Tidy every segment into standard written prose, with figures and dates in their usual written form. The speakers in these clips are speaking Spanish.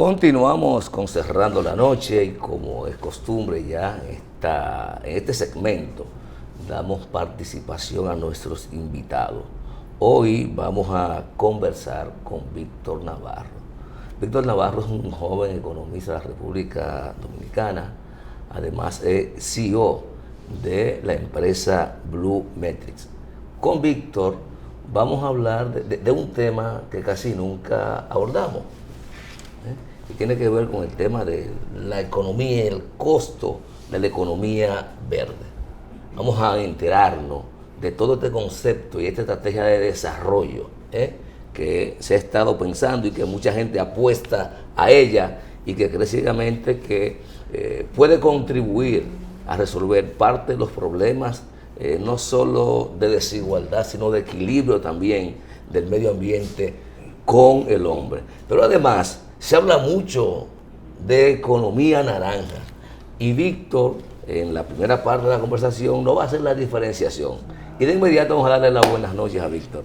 Continuamos con Cerrando la Noche y como es costumbre ya en este segmento damos participación a nuestros invitados. Hoy vamos a conversar con Víctor Navarro. Víctor Navarro es un joven economista de la República Dominicana, además es CEO de la empresa Blue Metrics. Con Víctor vamos a hablar de un tema que casi nunca abordamos, que tiene que ver con el tema de la economía y el costo de la economía verde. Vamos a enterarnos de todo este concepto y esta estrategia de desarrollo que se ha estado pensando y que mucha gente apuesta a ella y que cree ciegamente que puede contribuir a resolver parte de los problemas no solo de desigualdad, sino de equilibrio también del medio ambiente con el hombre. Pero además se habla mucho de economía naranja y Víctor, en la primera parte de la conversación, no va a hacer la diferenciación. Y de inmediato vamos a darle las buenas noches a Víctor.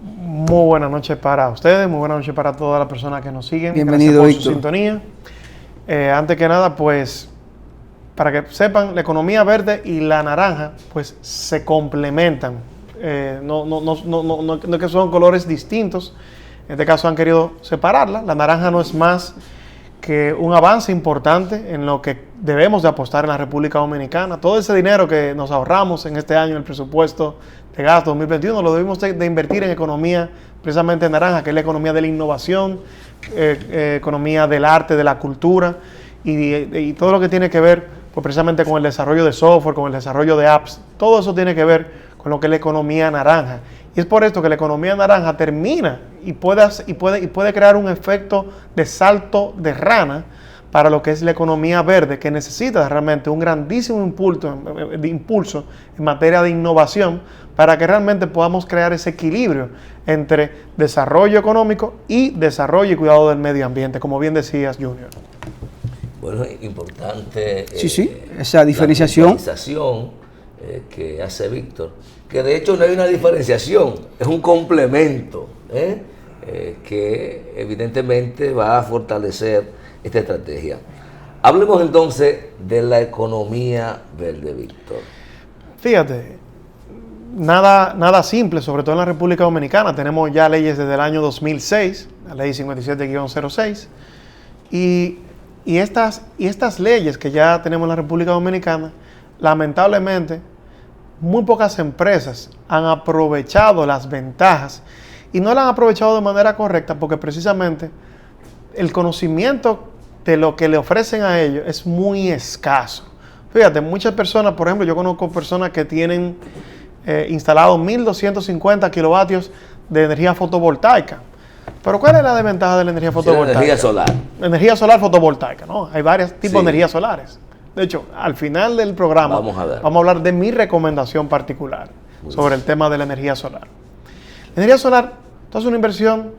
Muy buenas noches para ustedes, muy buenas noches para todas las personas que nos siguen. Bienvenido, gracias por Víctor. su sintonía. Antes que nada, pues, para que sepan, la economía verde y la naranja, pues, se complementan. No es que son colores distintos. En este caso han querido separarla. La naranja no es más que un avance importante en lo que debemos de apostar en la República Dominicana. Todo ese dinero que nos ahorramos en este año en el presupuesto de gasto 2021 lo debemos de invertir en economía precisamente naranja, que es la economía de la innovación, economía del arte, de la cultura y todo lo que tiene que ver pues, precisamente con el desarrollo de software, con el desarrollo de apps. Todo eso tiene que ver con lo que es la economía naranja. Y es por esto que la economía naranja termina y puede crear un efecto de salto de rana para lo que es la economía verde, que necesita realmente un grandísimo impulso en materia de innovación para que realmente podamos crear ese equilibrio entre desarrollo económico y desarrollo y cuidado del medio ambiente, como bien decías, Junior. Bueno, es importante esa diferenciación que hace Víctor, que de hecho no hay una diferenciación, es un complemento que evidentemente va a fortalecer esta estrategia. Hablemos entonces de la economía verde, Víctor. Fíjate, nada simple, sobre todo en la República Dominicana. Tenemos ya leyes desde el año 2006, la ley 57-06, y estas leyes que ya tenemos en la República Dominicana, lamentablemente, muy pocas empresas han aprovechado las ventajas y no las han aprovechado de manera correcta porque precisamente el conocimiento de lo que le ofrecen a ellos es muy escaso. Fíjate, muchas personas, por ejemplo, yo conozco personas que tienen instalados 1.250 kilovatios de energía fotovoltaica. Pero ¿cuál es la desventaja de la energía fotovoltaica? La energía solar. Energía solar fotovoltaica, ¿no? Hay varios tipos de energías solares. De hecho, al final del programa vamos a hablar de mi recomendación particular sobre el tema de la energía solar. La energía solar, tú haces una inversión,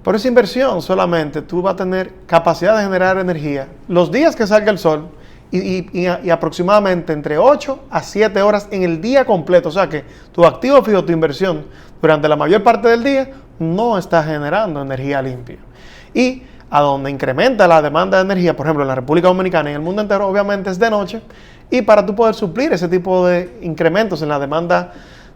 por esa inversión solamente tú vas a tener capacidad de generar energía los días que salga el sol y aproximadamente entre 8 a 7 horas en el día completo. O sea que tu activo fijo, tu inversión, durante la mayor parte del día no está generando energía limpia. Y a donde incrementa la demanda de energía, por ejemplo en la República Dominicana y en el mundo entero, obviamente es de noche, y para tú poder suplir ese tipo de incrementos en la demanda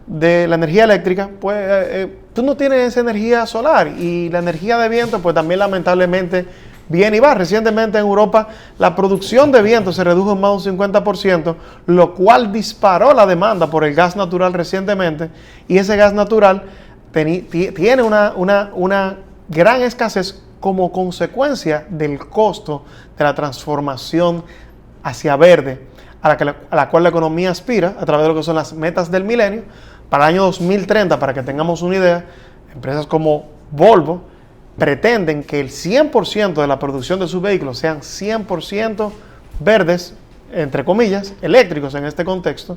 de la energía eléctrica, pues tú no tienes esa energía solar, y la energía de viento pues también lamentablemente viene y va. Recientemente en Europa la producción de viento se redujo en más de un 50%, lo cual disparó la demanda por el gas natural recientemente, y ese gas natural tiene una gran escasez como consecuencia del costo de la transformación hacia verde, a la cual la economía aspira a través de lo que son las metas del milenio. Para el año 2030, para que tengamos una idea, empresas como Volvo pretenden que el 100% de la producción de sus vehículos sean 100% verdes, entre comillas, eléctricos en este contexto.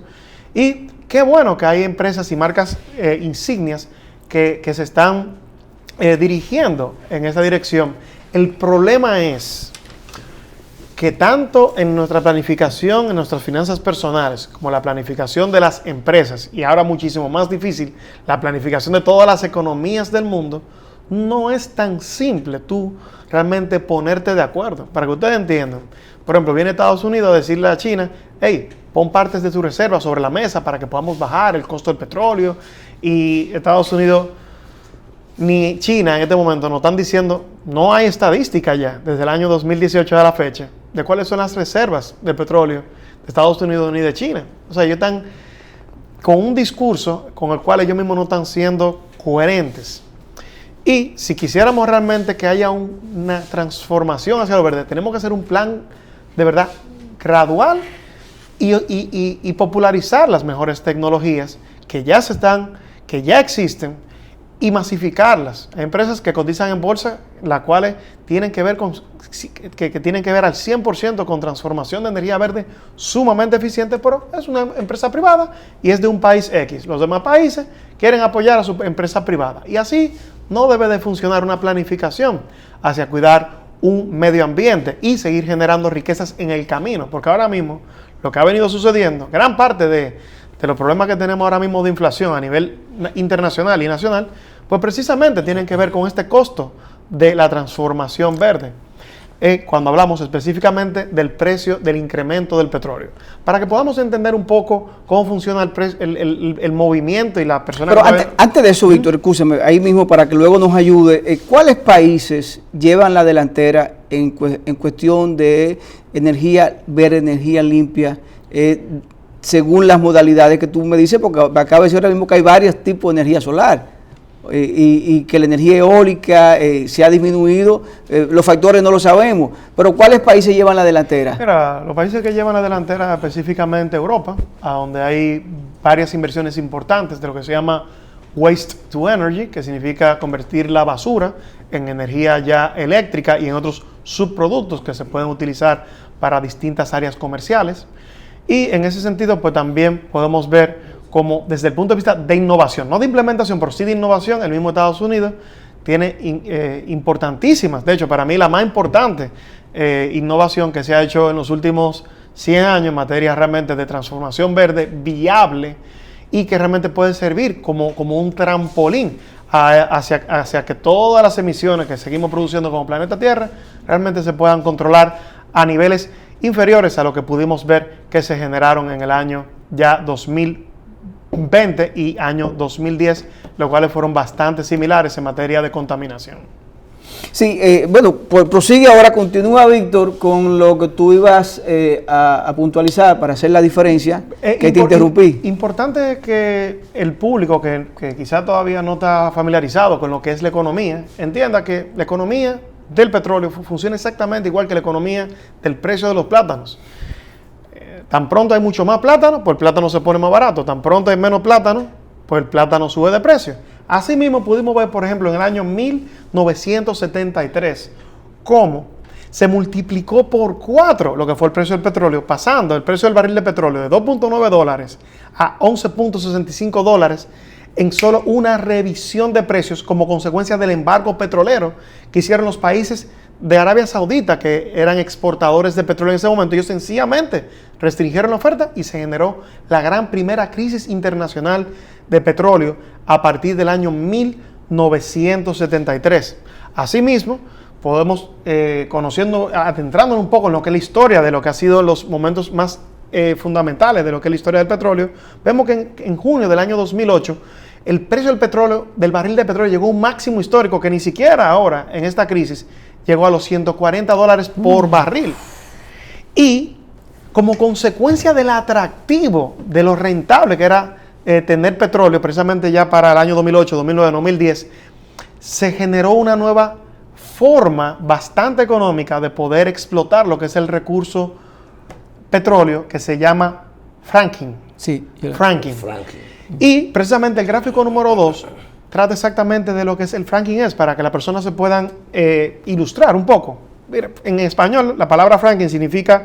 Y qué bueno que hay empresas y marcas insignias que se están dirigiendo en esta dirección. El problema es que tanto en nuestra planificación, en nuestras finanzas personales, como la planificación de las empresas, y ahora muchísimo más difícil, la planificación de todas las economías del mundo, no es tan simple tú realmente ponerte de acuerdo. Para que ustedes entiendan, por ejemplo, viene Estados Unidos a decirle a China, hey, pon partes de tu reserva sobre la mesa para que podamos bajar el costo del petróleo. Y Estados Unidos ni China en este momento nos están diciendo, no hay estadística ya desde el año 2018 a la fecha de cuáles son las reservas de petróleo de Estados Unidos ni de China. O sea, ellos están con un discurso con el cual ellos mismos no están siendo coherentes. Y si quisiéramos realmente que haya una transformación hacia lo verde, tenemos que hacer un plan de verdad gradual y popularizar las mejores tecnologías que ya existen y masificarlas. Hay empresas que cotizan en bolsa, las cuales tienen que ver tienen que ver al 100% con transformación de energía verde sumamente eficiente, pero es una empresa privada y es de un país X. Los demás países quieren apoyar a su empresa privada. Y así no debe de funcionar una planificación hacia cuidar un medio ambiente y seguir generando riquezas en el camino. Porque ahora mismo lo que ha venido sucediendo, gran parte de los problemas que tenemos ahora mismo de inflación a nivel internacional y nacional, pues precisamente tienen que ver con este costo de la transformación verde. Cuando hablamos específicamente del precio del incremento del petróleo, para que podamos entender un poco cómo funciona el movimiento y la persona. Pero antes de eso, Víctor, escúchame, ahí mismo para que luego nos ayude, ¿cuáles países llevan la delantera en cuestión de energía verde, energía limpia, según las modalidades que tú me dices? Porque acabo de decir ahora mismo que hay varios tipos de energía solar. Y que la energía eólica se ha disminuido, los factores no lo sabemos, pero ¿cuáles países llevan la delantera? Mira, los países que llevan la delantera, específicamente Europa, a donde hay varias inversiones importantes de lo que se llama Waste to Energy, que significa convertir la basura en energía ya eléctrica y en otros subproductos que se pueden utilizar para distintas áreas comerciales. Y en ese sentido, pues también podemos ver como desde el punto de vista de innovación, no de implementación, pero sí de innovación, el mismo Estados Unidos tiene importantísimas, de hecho para mí la más importante innovación que se ha hecho en los últimos 100 años en materia realmente de transformación verde viable y que realmente puede servir como un trampolín hacia que todas las emisiones que seguimos produciendo como planeta Tierra realmente se puedan controlar a niveles inferiores a lo que pudimos ver que se generaron en el año ya 2020 y año 2010, los cuales fueron bastante similares en materia de contaminación. Sí, bueno, pues prosigue ahora, continúa Víctor con lo que tú ibas a puntualizar para hacer la diferencia, que te interrumpí. Importante que el público que quizá todavía no está familiarizado con lo que es la economía, entienda que la economía del petróleo funciona exactamente igual que la economía del precio de los plátanos. Tan pronto hay mucho más plátano, pues el plátano se pone más barato. Tan pronto hay menos plátano, pues el plátano sube de precio. Asimismo, pudimos ver, por ejemplo, en el año 1973, cómo se multiplicó por 4 lo que fue el precio del petróleo, pasando el precio del barril de petróleo de $2.9 a $11.65 en solo una revisión de precios como consecuencia del embargo petrolero que hicieron los países de Arabia Saudita, que eran exportadores de petróleo en ese momento. Ellos sencillamente restringieron la oferta y se generó la gran primera crisis internacional de petróleo a partir del año 1973. Asimismo, podemos, adentrándonos un poco en lo que es la historia de lo que ha sido los momentos más fundamentales de lo que es la historia del petróleo, vemos que en junio del año 2008, el precio del petróleo, del barril de petróleo, llegó a un máximo histórico que ni siquiera ahora, en esta crisis, llegó a los $140 por barril. Y como consecuencia del atractivo, de lo rentable que era tener petróleo, precisamente ya para el año 2008, 2009, 2010, se generó una nueva forma bastante económica de poder explotar lo que es el recurso petróleo, que se llama fracking. Sí, fracking. Y precisamente el gráfico número 2 trata exactamente de lo que es el fracking para que las personas se puedan ilustrar un poco. Mira, en español la palabra fracking significa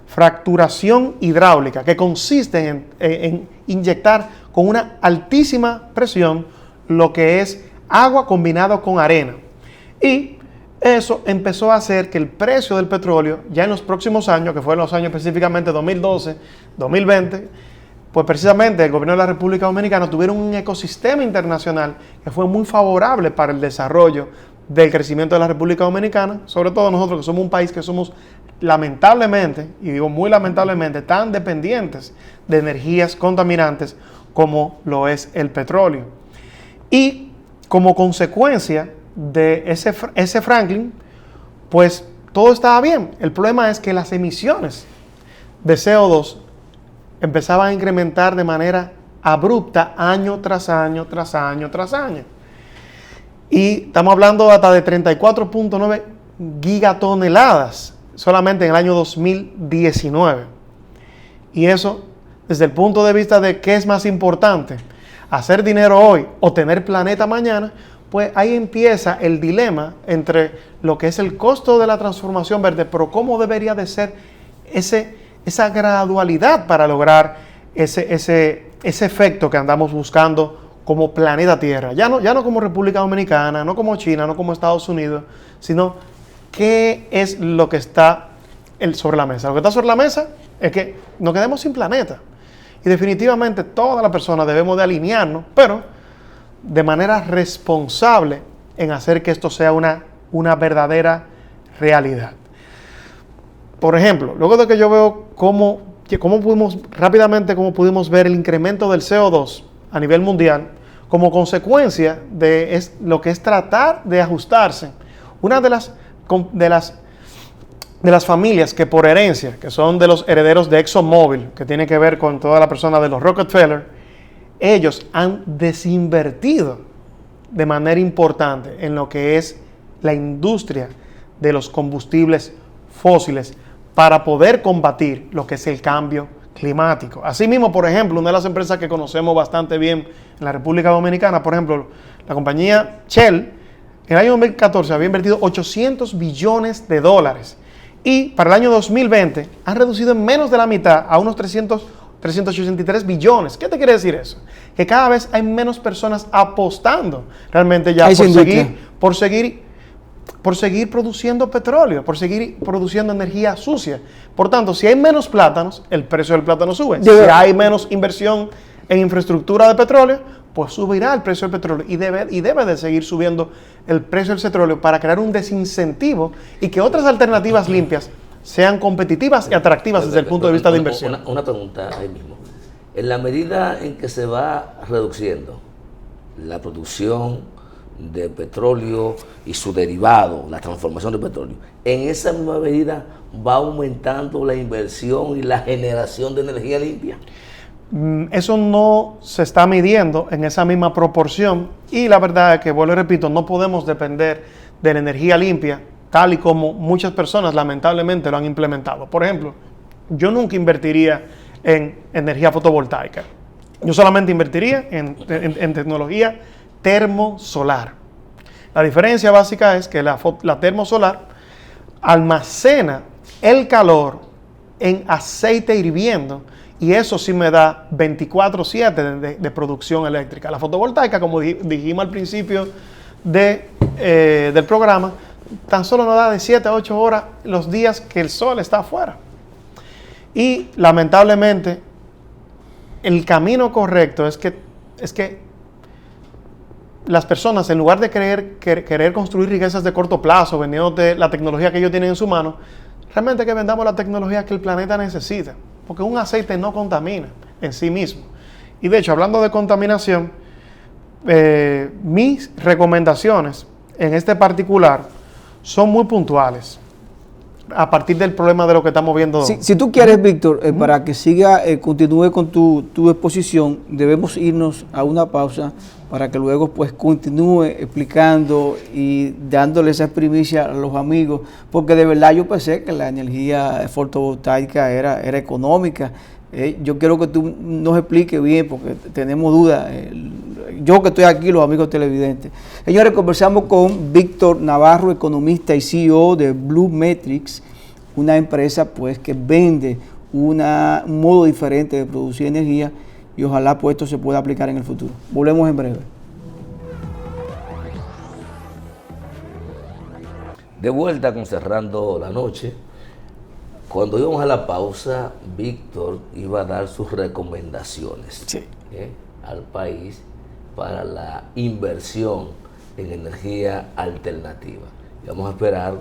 fracturación hidráulica, que consiste en inyectar con una altísima presión lo que es agua combinado con arena. Y eso empezó a hacer que el precio del petróleo, ya en los próximos años, que fueron los años específicamente 2012, 2020, pues precisamente el gobierno de la República Dominicana tuvieron un ecosistema internacional que fue muy favorable para el desarrollo del crecimiento de la República Dominicana, sobre todo nosotros que somos un país que somos lamentablemente, y digo muy lamentablemente, tan dependientes de energías contaminantes como lo es el petróleo. Y como consecuencia de ese Franklin, pues todo estaba bien. El problema es que las emisiones de CO2 empezaban a incrementar de manera abrupta año tras año, tras año, tras año. Y estamos hablando hasta de 34.9 gigatoneladas solamente en el año 2019. Y eso, desde el punto de vista de qué es más importante, hacer dinero hoy o tener planeta mañana, pues ahí empieza el dilema entre lo que es el costo de la transformación verde, pero cómo debería de ser esa gradualidad para lograr ese efecto que andamos buscando como planeta Tierra. Ya no como República Dominicana, no como China, no como Estados Unidos, sino qué es lo que está sobre la mesa. Lo que está sobre la mesa es que nos quedemos sin planeta. Y definitivamente todas las personas debemos de alinearnos, pero de manera responsable en hacer que esto sea una verdadera realidad. Por ejemplo, luego de que yo veo cómo pudimos ver el incremento del CO2 a nivel mundial, como consecuencia de lo que es tratar de ajustarse, una de las familias que por herencia, que son de los herederos de ExxonMobil, que tiene que ver con toda la persona de los Rockefeller, ellos han desinvertido de manera importante en lo que es la industria de los combustibles fósiles para poder combatir lo que es el cambio climático. Asimismo, por ejemplo, una de las empresas que conocemos bastante bien en la República Dominicana, por ejemplo, la compañía Shell, en el año 2014 había invertido $800 billones y para el año 2020 han reducido en menos de la mitad a unos 383 billones. ¿Qué te quiere decir eso? Que cada vez hay menos personas apostando realmente ya por seguir produciendo petróleo, por seguir produciendo energía sucia. Por tanto, si hay menos plátanos, el precio del plátano sube. Si hay menos inversión en infraestructura de petróleo, pues subirá el precio del petróleo y debe de seguir subiendo el precio del petróleo para crear un desincentivo y que otras alternativas limpias sean competitivas y atractivas desde el punto de vista de inversión. Una pregunta ahí mismo. En la medida en que se va reduciendo la producción de petróleo y su derivado, la transformación de petróleo, en esa misma medida va aumentando la inversión y la generación de energía limpia. Eso no se está midiendo en esa misma proporción y la verdad es que, vuelvo y repito, no podemos depender de la energía limpia tal y como muchas personas lamentablemente lo han implementado. Por ejemplo, yo nunca invertiría en energía fotovoltaica. Yo solamente invertiría en tecnología termosolar. La diferencia básica es que la termosolar almacena el calor en aceite hirviendo y eso sí me da 24/7 de producción eléctrica. La fotovoltaica, como dijimos al principio del programa, tan solo nos da de 7 a 8 horas los días que el sol está afuera. Y lamentablemente el camino correcto es que las personas, en lugar de querer construir riquezas de corto plazo, vendiéndote la tecnología que ellos tienen en su mano, realmente que vendamos la tecnología que el planeta necesita, porque un aceite no contamina en sí mismo. Y de hecho, hablando de contaminación, mis recomendaciones en este particular son muy puntuales a partir del problema de lo que estamos viendo. Si tú quieres, Víctor, para que continúe con tu exposición, debemos irnos a una pausa para que luego pues continúe explicando y dándole esa primicia a los amigos, porque de verdad yo pensé que la energía fotovoltaica era económica. Yo quiero que tú nos expliques bien, porque tenemos dudas. Yo que estoy aquí, los amigos televidentes. Señores, conversamos con Víctor Navarro, economista y CEO de Blue Metrics, una empresa pues que vende un modo diferente de producir energía y ojalá pues esto se pueda aplicar en el futuro. Volvemos en breve. De vuelta con Cerrando la Noche. Cuando íbamos a la pausa, Víctor iba a dar sus recomendaciones al país para la inversión en energía alternativa. Y vamos a esperar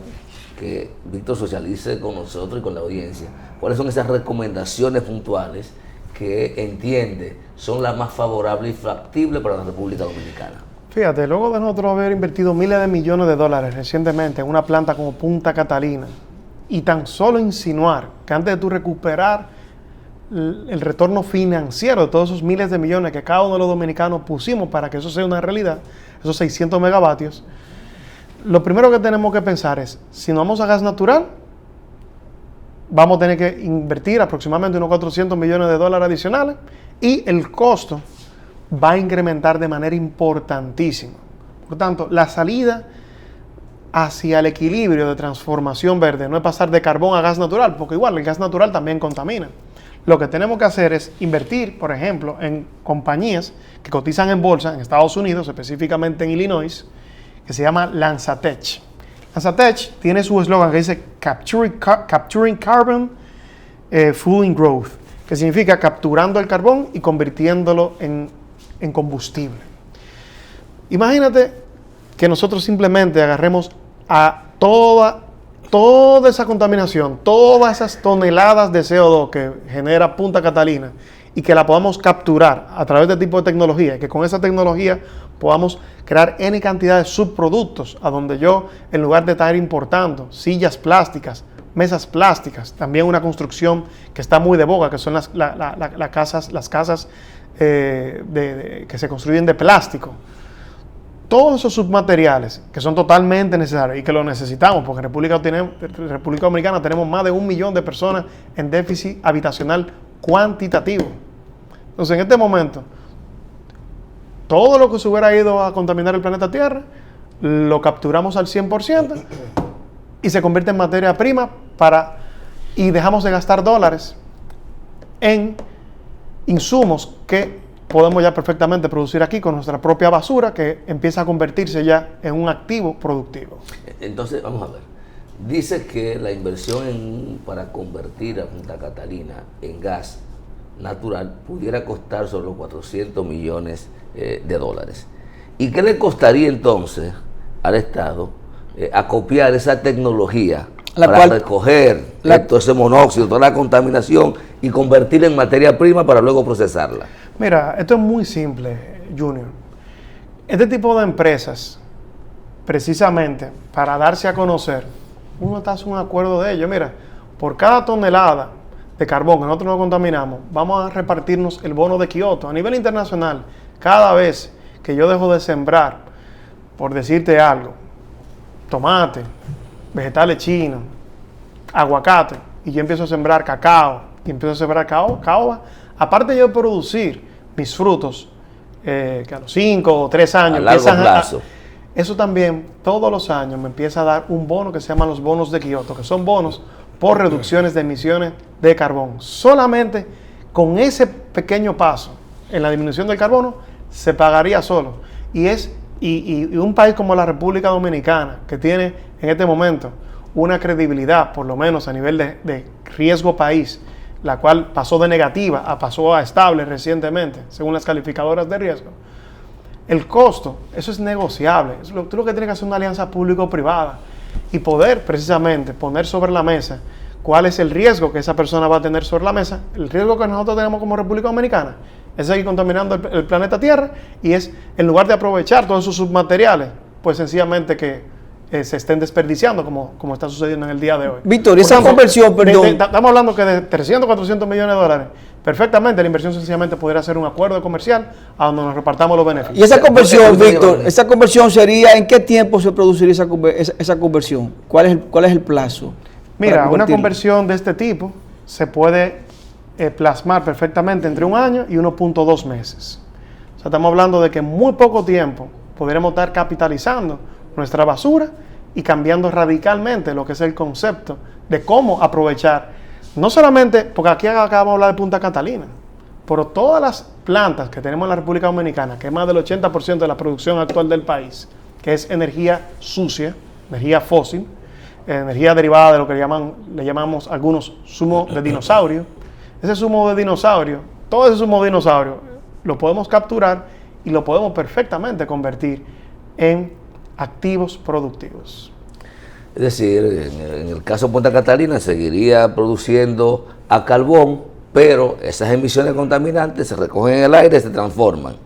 que Víctor socialice con nosotros y con la audiencia cuáles son esas recomendaciones puntuales que entiende son las más favorables y factibles para la República Dominicana. Fíjate, luego de nosotros haber invertido miles de millones de dólares recientemente en una planta como Punta Catalina, y tan solo insinuar que antes de tú recuperar el retorno financiero de todos esos miles de millones que cada uno de los dominicanos pusimos para que eso sea una realidad, esos 600 megavatios, lo primero que tenemos que pensar es, si nos vamos a gas natural, vamos a tener que invertir aproximadamente unos 400 millones de dólares adicionales y el costo va a incrementar de manera importantísima. Por tanto, la salida hacia el equilibrio de transformación verde no es pasar de carbón a gas natural, porque igual el gas natural también contamina. Lo que tenemos que hacer es invertir, por ejemplo, en compañías que cotizan en bolsa en Estados Unidos, específicamente en Illinois, que se llama LanzaTech. LanzaTech tiene su eslogan que dice Capturing Carbon, Fueling Growth, que significa capturando el carbón y convirtiéndolo en combustible. Imagínate que nosotros simplemente agarremos a toda esa contaminación, todas esas toneladas de CO2 que genera Punta Catalina y que la podamos capturar a través de este tipo de tecnología, y que con esa tecnología podamos crear N cantidad de subproductos a donde yo, en lugar de estar importando sillas plásticas, mesas plásticas, también una construcción que está muy de boga, que son las casas que se construyen de plástico. Todos esos submateriales que son totalmente necesarios y que lo necesitamos, porque en República Dominicana tenemos más de 1 millón de personas en déficit habitacional cuantitativo. Entonces, en este momento, todo lo que se hubiera ido a contaminar el planeta Tierra, lo capturamos al 100% y se convierte en materia prima y dejamos de gastar dólares en insumos que podemos ya perfectamente producir aquí con nuestra propia basura, que empieza a convertirse ya en un activo productivo. Entonces, vamos a ver. Dice que la inversión para convertir a Punta Catalina en gas natural pudiera costar solo 400 millones de dólares. ¿Y qué le costaría entonces al Estado acopiar esa tecnología para recoger todo ese monóxido, toda la contaminación y convertirla en materia prima para luego procesarla? Mira, esto es muy simple, Junior. Este tipo de empresas, precisamente para darse a conocer, uno está haciendo un acuerdo de ello. Mira, por cada tonelada de carbón que nosotros no contaminamos, vamos a repartirnos el bono de Kioto. A nivel internacional, cada vez que yo dejo de sembrar, por decirte algo, tomate, vegetales chinos, aguacate, y yo empiezo a sembrar cacao, y empiezo a sembrar caoba, aparte de yo producir mis frutos, que a los 5 o 3 años, a largo plazo, eso también todos los años me empieza a dar un bono que se llaman los bonos de Kioto, que son bonos por reducciones de emisiones de carbón. Solamente con ese pequeño paso en la disminución del carbono se pagaría solo. Y un país como la República Dominicana, que tiene en este momento una credibilidad, por lo menos a nivel de riesgo país, la cual pasó de negativa pasó a estable recientemente, según las calificadoras de riesgo. El costo, eso es negociable. Tú lo que tienes que hacer es una alianza público-privada y poder precisamente poner sobre la mesa cuál es el riesgo que esa persona va a tener sobre la mesa. El riesgo que nosotros tenemos como República Dominicana es seguir contaminando el planeta Tierra, y es, en lugar de aprovechar todos esos submateriales, pues sencillamente que se estén desperdiciando como está sucediendo en el día de hoy. Víctor, esa conversión, perdón. Estamos hablando que de 300, 400 millones de dólares, perfectamente la inversión sencillamente podría ser un acuerdo comercial a donde nos repartamos los beneficios. Y esa conversión, Víctor, esa conversión sería, ¿en qué tiempo se produciría esa conversión? ¿Cuál es el plazo? Mira, una conversión de este tipo se puede plasmar perfectamente entre 1 año y 1.2 meses. O sea, estamos hablando de que en muy poco tiempo podremos estar capitalizando nuestra basura y cambiando radicalmente lo que es el concepto de cómo aprovechar, no solamente, porque aquí acabamos de hablar de Punta Catalina, pero todas las plantas que tenemos en la República Dominicana, que es más del 80% de la producción actual del país, que es energía sucia, energía fósil, energía derivada de lo que le llamamos algunos zumo de dinosaurio. Ese zumo de dinosaurio, todo ese zumo de dinosaurio, lo podemos capturar y lo podemos perfectamente convertir en activos productivos. Es decir, en el caso de Punta Catalina seguiría produciendo a carbón, pero esas emisiones contaminantes se recogen en el aire y se transforman.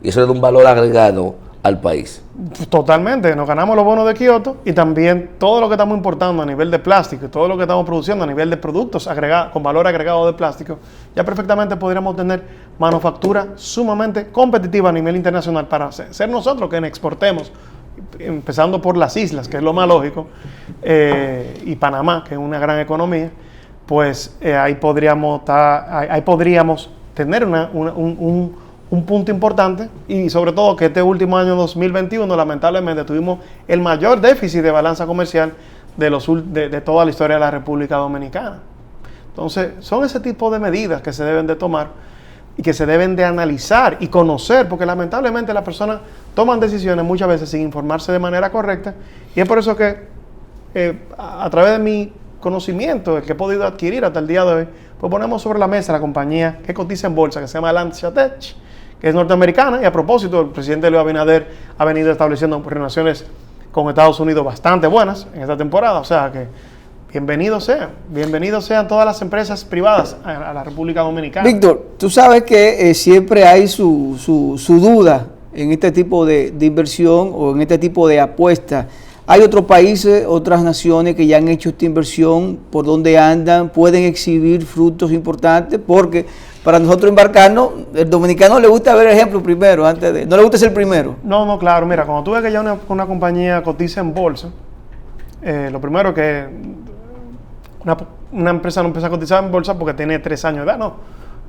Y eso le da un valor agregado al país. Totalmente, nos ganamos los bonos de Kioto y también todo lo que estamos importando a nivel de plástico y todo lo que estamos produciendo a nivel de productos con valor agregado de plástico, ya perfectamente podríamos tener manufactura sumamente competitiva a nivel internacional para ser nosotros quienes exportemos, empezando por las islas, que es lo más lógico, y Panamá, que es una gran economía, pues ahí podríamos tener un punto importante, y sobre todo que este último año 2021 lamentablemente tuvimos el mayor déficit de balanza comercial de toda la historia de la República Dominicana. Entonces son ese tipo de medidas que se deben de tomar y que se deben de analizar y conocer, porque lamentablemente las personas toman decisiones muchas veces sin informarse de manera correcta, y es por eso que a través de mi conocimiento, el que he podido adquirir hasta el día de hoy, pues ponemos sobre la mesa la compañía que cotiza en bolsa, que se llama LanzaTech, que es norteamericana, y a propósito, el presidente Luis Abinader ha venido estableciendo relaciones con Estados Unidos bastante buenas en esta temporada, o sea que bienvenidos sean todas las empresas privadas a la República Dominicana. Víctor, tú sabes que siempre hay su duda en este tipo de inversión o en este tipo de apuesta. Hay otros países, otras naciones que ya han hecho esta inversión, por donde andan, pueden exhibir frutos importantes, porque para nosotros embarcarnos, el dominicano le gusta ver ejemplos primero, no le gusta ser primero. No, claro, mira, cuando tú ves que ya una compañía cotiza en bolsa, lo primero que una empresa no empieza a cotizar en bolsa porque tiene 3 años de edad, no.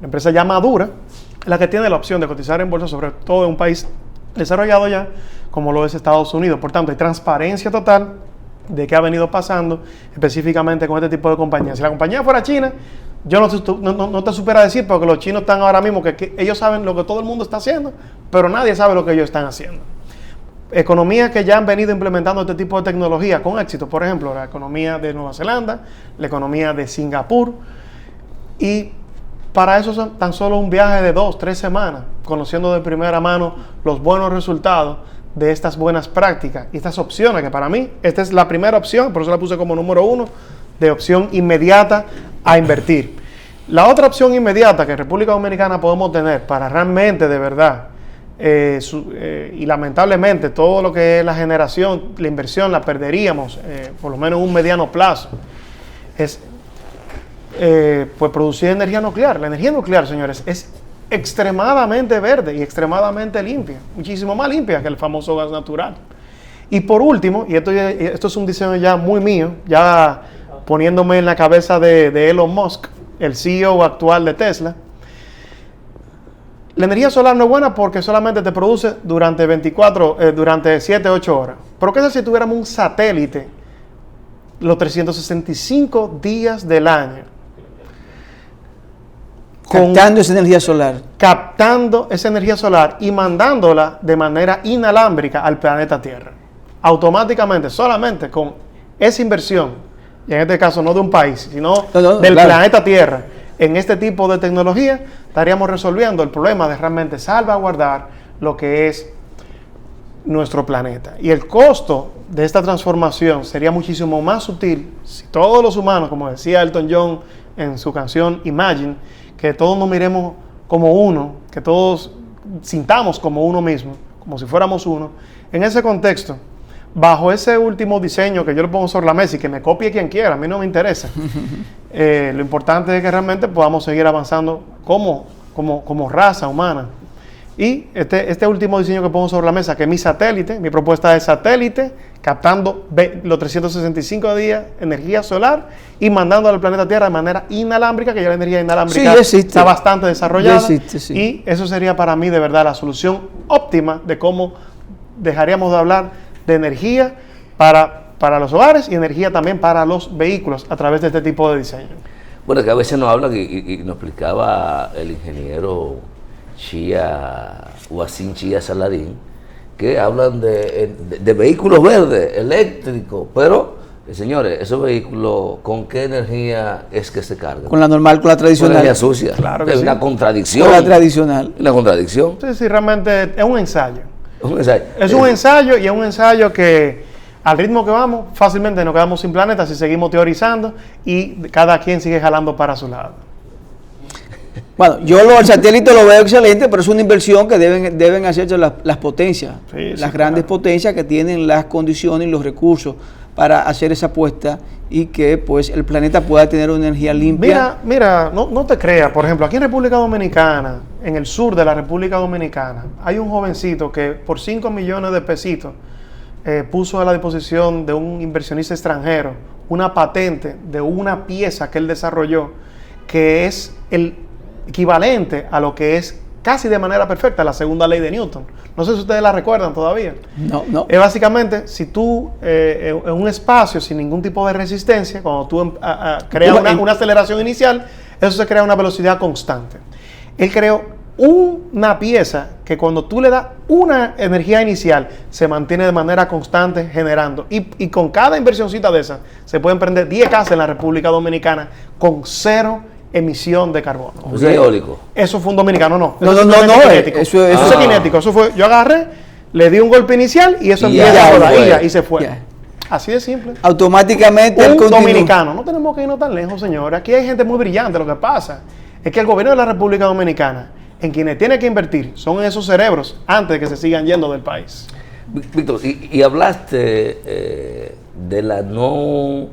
La empresa ya madura es la que tiene la opción de cotizar en bolsa, sobre todo en un país desarrollado ya, como lo es Estados Unidos. Por tanto, hay transparencia total de qué ha venido pasando específicamente con este tipo de compañías. Si la compañía fuera china, yo no te supiera decir, porque los chinos están ahora mismo, que ellos saben lo que todo el mundo está haciendo, pero nadie sabe lo que ellos están haciendo. Economías que ya han venido implementando este tipo de tecnología con éxito, por ejemplo, la economía de Nueva Zelanda, la economía de Singapur, y para eso son tan solo un viaje de 2-3 semanas, conociendo de primera mano los buenos resultados de estas buenas prácticas y estas opciones, que para mí esta es la primera opción, por eso la puse como número 1, de opción inmediata a invertir. La otra opción inmediata que en República Dominicana podemos tener para realmente de verdad, y lamentablemente todo lo que es la generación, la inversión la perderíamos por lo menos en un mediano plazo, es pues producir energía nuclear. La energía nuclear, señores, es extremadamente verde y extremadamente limpia, muchísimo más limpia que el famoso gas natural. Y por último, y esto es un diseño ya muy mío, ya poniéndome en la cabeza de Elon Musk, el CEO actual de Tesla, la energía solar no es buena porque solamente te produce durante 7-8 horas. Pero ¿qué tal si tuviéramos un satélite los 365 días del año? Captando esa energía solar. Captando esa energía solar y mandándola de manera inalámbrica al planeta Tierra. Automáticamente, solamente con esa inversión, y en este caso no de un país, sino del planeta Tierra, en este tipo de tecnología, estaríamos resolviendo el problema de realmente salvaguardar lo que es nuestro planeta. Y el costo de esta transformación sería muchísimo más sutil si todos los humanos, como decía Elton John en su canción Imagine, que todos nos miremos como uno, que todos sintamos como uno mismo, como si fuéramos uno. En ese contexto, bajo ese último diseño que yo le pongo sobre la mesa y que me copie quien quiera, a mí no me interesa. Lo importante es que realmente podamos seguir avanzando como raza humana. Y este último diseño que pongo sobre la mesa, que es mi satélite, mi propuesta de satélite, captando los 365 días energía solar y mandando al planeta Tierra de manera inalámbrica, que ya la energía inalámbrica está bastante desarrollada. Y eso sería para mí de verdad la solución óptima de cómo dejaríamos de hablar de energía para los hogares y energía también para los vehículos a través de este tipo de diseño. Bueno, que a veces nos hablan y nos explicaba el ingeniero Wasim Chía Salarín, que hablan de vehículos verdes, eléctricos, pero Señores, esos vehículos, ¿con qué energía es que se cargan? Con la normal, con la tradicional. Con energía sucia. Claro que es sí. una contradicción. Con la tradicional. Una contradicción. Sí, realmente es un ensayo. Es un ensayo. Es un ensayo y es un ensayo que al ritmo que vamos, fácilmente nos quedamos sin planeta si seguimos teorizando y cada quien sigue jalando para su lado. Bueno, yo el satélite lo veo excelente, pero es una inversión que deben hacerse las potencias, las grandes potencias que tienen las condiciones y los recursos para hacer esa apuesta y que pues el planeta pueda tener una energía limpia. Mira, no te creas, por ejemplo, aquí en República Dominicana, en el sur de la República Dominicana, hay un jovencito que por 5 millones de pesitos puso a la disposición de un inversionista extranjero una patente de una pieza que él desarrolló que es el equivalente a lo que es casi de manera perfecta la segunda ley de Newton. No sé si ustedes la recuerdan todavía. No. Básicamente, si tú en un espacio sin ningún tipo de resistencia, cuando tú creas una aceleración inicial, eso se crea una velocidad constante. Él creó una pieza que cuando tú le das una energía inicial, se mantiene de manera constante generando. Y con cada inversioncita de esas, se pueden prender 10 casas en la República Dominicana con 0 emisión de carbono. ¿Es eólico? Eso fue un dominicano, no. No, cinético. Eso es cinético. Eso fue, yo agarré, le di un golpe inicial y eso empieza a rodar y se fue. Ya. Así de simple. Automáticamente Un dominicano. No tenemos que irnos tan lejos, señores. Aquí hay gente muy brillante. Lo que pasa es que el gobierno de la República Dominicana, en quienes tiene que invertir, son en esos cerebros antes de que se sigan yendo del país. Víctor, y hablaste de la no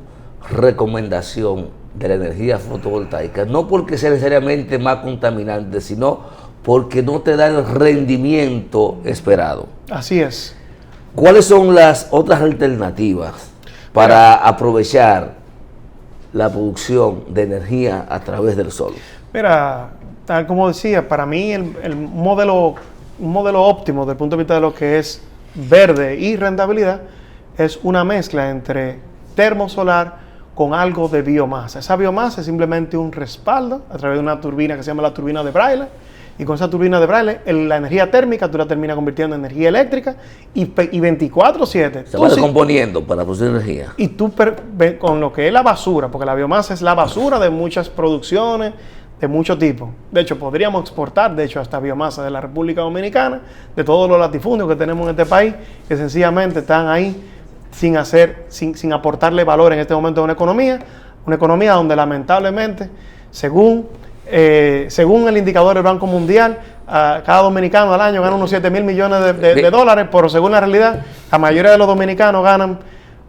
recomendación de la energía fotovoltaica, no porque sea necesariamente más contaminante, sino porque no te da el rendimiento esperado. Así es. ¿Cuáles son las otras alternativas para aprovechar la producción de energía a través del sol? Mira, tal como decía, para mí un modelo óptimo desde el punto de vista de lo que es verde y rentabilidad es una mezcla entre termosolar con algo de biomasa. Esa biomasa es simplemente un respaldo a través de una turbina que se llama la turbina de Braille, y con esa turbina de Braille la energía térmica tú la terminas convirtiendo en energía eléctrica y 24/7 se va descomponiendo para producir energía. Y tú con lo que es la basura, porque la biomasa es la basura de muchas producciones de mucho tipo. De hecho, podríamos exportar, hasta biomasa de la República Dominicana, de todos los latifundios que tenemos en este país, que sencillamente están ahí sin aportarle valor en este momento a una economía donde lamentablemente, según el indicador del Banco Mundial, cada dominicano al año gana unos 7 mil millones de dólares, pero según la realidad, la mayoría de los dominicanos ganan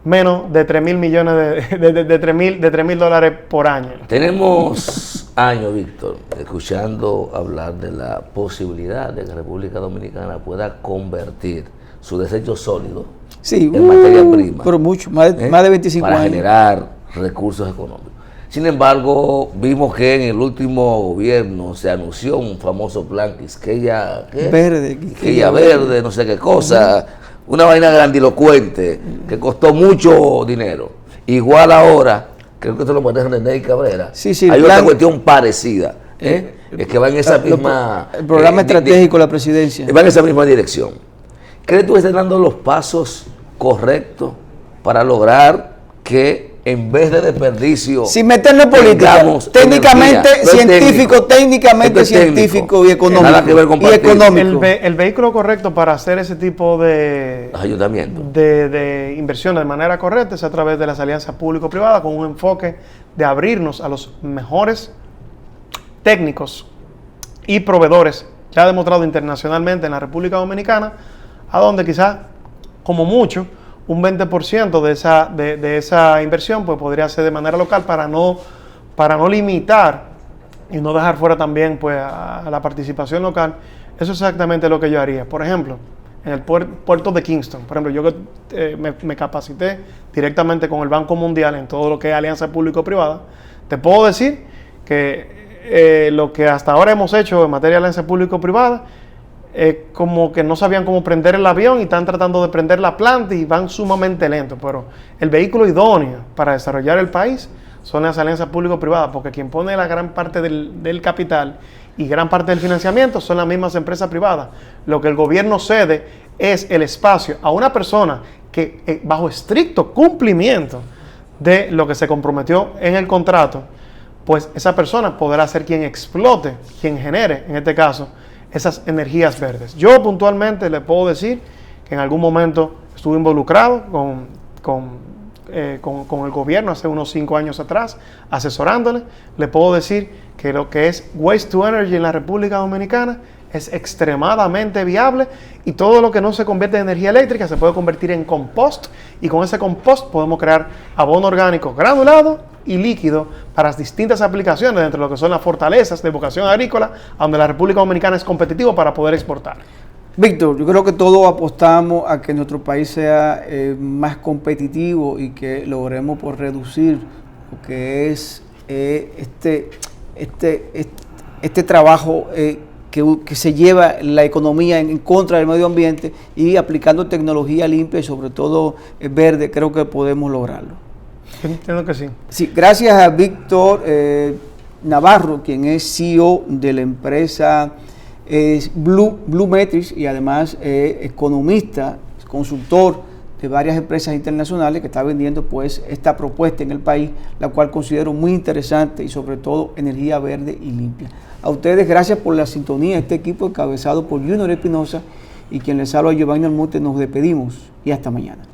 menos de 3 mil millones de 3 mil dólares por año. Tenemos años, Víctor, escuchando hablar de la posibilidad de que la República Dominicana pueda convertir su desecho sólido en materia prima. Pero mucho, más de 25 para años. generar recursos económicos. Sin embargo, vimos que en el último gobierno se anunció un famoso plan Quisqueya Verde, no sé qué cosa, una vaina grandilocuente que costó mucho dinero. Igual ahora, creo que esto lo maneja Ney Cabrera, hay otra cuestión parecida, es que va en esa misma... El programa estratégico de la presidencia. Va en esa misma dirección. ¿Crees tú que estás dando los pasos correctos para lograr que en vez de desperdicio, sin meternos en política, técnicamente científico y económico? Nada que ver con el vehículo correcto para hacer ese tipo de inversiones de manera correcta es a través de las alianzas público-privadas, con un enfoque de abrirnos a los mejores técnicos y proveedores ya demostrado internacionalmente en la República Dominicana, a donde quizás, como mucho, un 20% de esa inversión pues podría ser de manera local para no limitar y no dejar fuera también pues a la participación local. Eso es exactamente lo que yo haría. Por ejemplo, en el puerto de Kingston, por ejemplo, yo me capacité directamente con el Banco Mundial en todo lo que es alianza público-privada. Te puedo decir que lo que hasta ahora hemos hecho en materia de alianza público-privada, como que no sabían cómo prender el avión y están tratando de prender la planta y van sumamente lentos, pero el vehículo idóneo para desarrollar el país son las alianzas público-privadas, porque quien pone la gran parte del capital y gran parte del financiamiento son las mismas empresas privadas. Lo que el gobierno cede es el espacio a una persona que bajo estricto cumplimiento de lo que se comprometió en el contrato, pues esa persona podrá ser quien explote, quien genere, en este caso, esas energías verdes. Yo puntualmente le puedo decir que en algún momento estuve involucrado con el gobierno hace unos 5 años atrás, asesorándole. Le puedo decir que lo que es Waste to Energy en la República Dominicana es extremadamente viable, y todo lo que no se convierte en energía eléctrica se puede convertir en compost, y con ese compost podemos crear abono orgánico granulado y líquido para las distintas aplicaciones dentro de lo que son las fortalezas de vocación agrícola, donde la República Dominicana es competitivo para poder exportar. Víctor, yo creo que todos apostamos a que nuestro país sea más competitivo y que logremos por reducir lo que es este trabajo que se lleva la economía en contra del medio ambiente, y aplicando tecnología limpia y sobre todo verde, creo que podemos lograrlo. Entiendo que sí. Sí, gracias a Víctor Navarro, quien es CEO de la empresa Blue Metrics, y además economista, consultor de varias empresas internacionales, que está vendiendo pues esta propuesta en el país, la cual considero muy interesante, y sobre todo energía verde y limpia. A ustedes, gracias por la sintonía. Este equipo encabezado por Junior Espinosa y quien les habla, Giovanni Almonte, nos despedimos y hasta mañana.